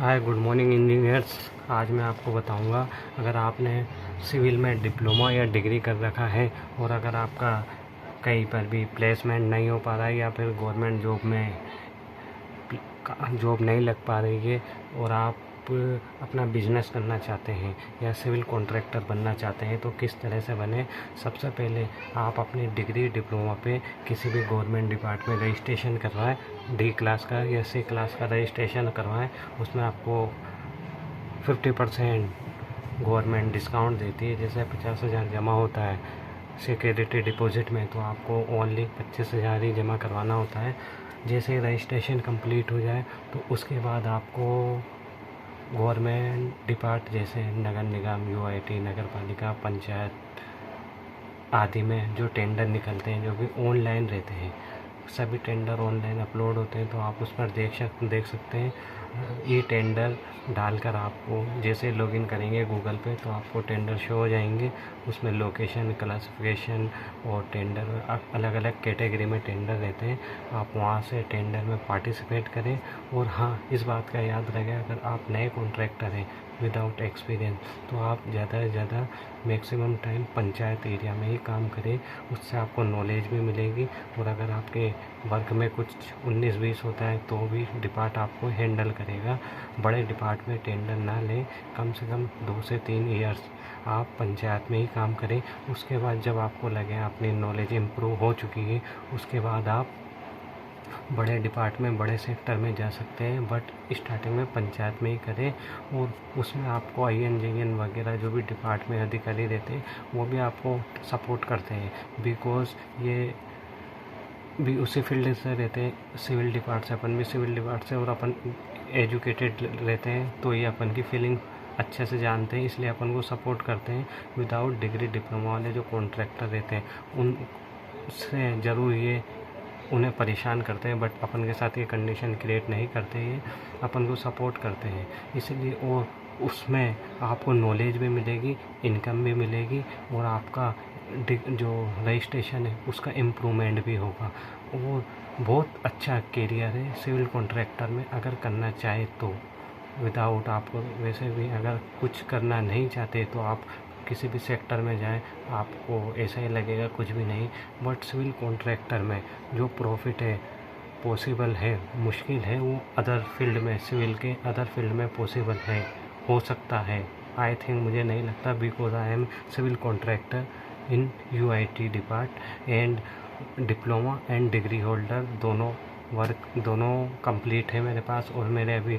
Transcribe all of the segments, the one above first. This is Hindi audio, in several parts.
Hi good morning engineers. आज मैं आपको बताऊंगा, अगर आपने सिविल में डिप्लोमा या डिग्री कर रखा है और अगर आपका कहीं पर भी प्लेसमेंट नहीं हो पा रहा है या फिर गवर्नमेंट जॉब में जॉब नहीं लग पा रही है और आप अपना बिजनेस करना चाहते हैं या सिविल कॉन्ट्रैक्टर बनना चाहते हैं, तो किस तरह से बने। सबसे पहले आप अपनी डिग्री डिप्लोमा पे किसी भी गवर्नमेंट डिपार्टमेंट में रजिस्ट्रेशन करवाएं। डी क्लास का या सी क्लास का रजिस्ट्रेशन करवाएं। उसमें आपको 50% गवर्नमेंट डिस्काउंट देती है। जैसे 50,000 जमा होता है सिक्योरिटी डिपॉजिट में, तो आपको ओनली 25,000 ही जमा करवाना होता है। जैसे रजिस्ट्रेशन कंप्लीट हो जाए तो उसके बाद आपको गवर्नमेंट डिपार्ट जैसे नगर निगम, यूआईटी, नगर पालिका, पंचायत आदि में जो टेंडर निकलते हैं, जो कि ऑनलाइन रहते हैं, सभी टेंडर ऑनलाइन अपलोड होते हैं, तो आप उस पर देख सकते हैं। ये टेंडर डालकर आपको जैसे लॉगिन करेंगे गूगल पे तो आपको टेंडर शो हो जाएंगे। उसमें लोकेशन, क्लासिफिकेशन और टेंडर अलग अलग कैटेगरी में टेंडर रहते हैं। आप वहाँ से टेंडर में पार्टिसिपेट करें। और हाँ, इस बात का याद रखें, अगर आप नए कॉन्ट्रैक्टर हैं विदाउट एक्सपीरियंस, तो आप ज़्यादा से ज़्यादा मैक्सिमम टाइम पंचायत एरिया में ही काम करें। उससे आपको नॉलेज भी मिलेगी। और अगर आपके वर्क में कुछ 19-20 होता है तो भी डिपार्ट आपको हैंडल करेगा। बड़े डिपार्ट में टेंडर ना लें। कम से कम 2 से 3 ईयर्स आप पंचायत में ही काम करें। उसके बाद जब आपको लगे अपनी नॉलेज इम्प्रूव हो चुकी है, उसके बाद आप बड़े डिपार्टमेंट, बड़े सेक्टर में जा सकते हैं। बट स्टार्टिंग में पंचायत में ही करें। और उसमें आपको INJN वगैरह जो भी डिपार्टमेंट अधिकारी रहते हैं, वो भी आपको सपोर्ट करते हैं, बिकॉज़ ये भी उसी फील्ड से रहते हैं। सिविल डिपार्ट से, अपन भी सिविल डिपार्ट से, और अपन एजुकेटेड रहते हैं, तो ये अपन की फीलिंग अच्छे से जानते हैं, इसलिए अपन को सपोर्ट करते हैं। विदाउट डिग्री डिप्लोमा वाले जो कॉन्ट्रैक्टर रहते हैं, उनसे ज़रूर ये उन्हें परेशान करते हैं, बट अपन के साथ ये कंडीशन क्रिएट नहीं करते हैं, अपन को सपोर्ट करते हैं। इसलिए और उसमें आपको नॉलेज भी मिलेगी, इनकम भी मिलेगी, और आपका जो रजिस्ट्रेशन है उसका इम्प्रूवमेंट भी होगा। और बहुत अच्छा करियर है सिविल कॉन्ट्रैक्टर में, अगर करना चाहे तो। विदाउट आपको वैसे भी अगर कुछ करना नहीं चाहते तो आप किसी भी सेक्टर में जाएं, आपको ऐसा ही लगेगा कुछ भी नहीं। बट सिविल कॉन्ट्रैक्टर में जो प्रॉफिट है, पॉसिबल है, मुश्किल है, वो अदर फील्ड में, सिविल के अदर फील्ड में पॉसिबल है, हो सकता है। आई थिंक, मुझे नहीं लगता, because I am civil contractor in UIT depart and diploma and degree holder दोनों कंप्लीट है मेरे पास, और मेरे अभी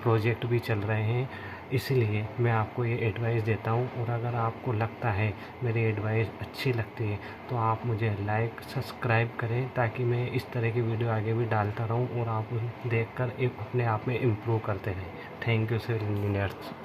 प्रोजेक्ट भी चल रहे हैं। इसलिए मैं आपको ये एडवाइस देता हूँ। और अगर आपको लगता है मेरी एडवाइस अच्छी लगती है तो आप मुझे लाइक, सब्सक्राइब करें, ताकि मैं इस तरह की वीडियो आगे भी डालता रहूँ और आप उन्हें देखकर एक अपने आप में इम्प्रूव करते रहें। Thank you civil engineers.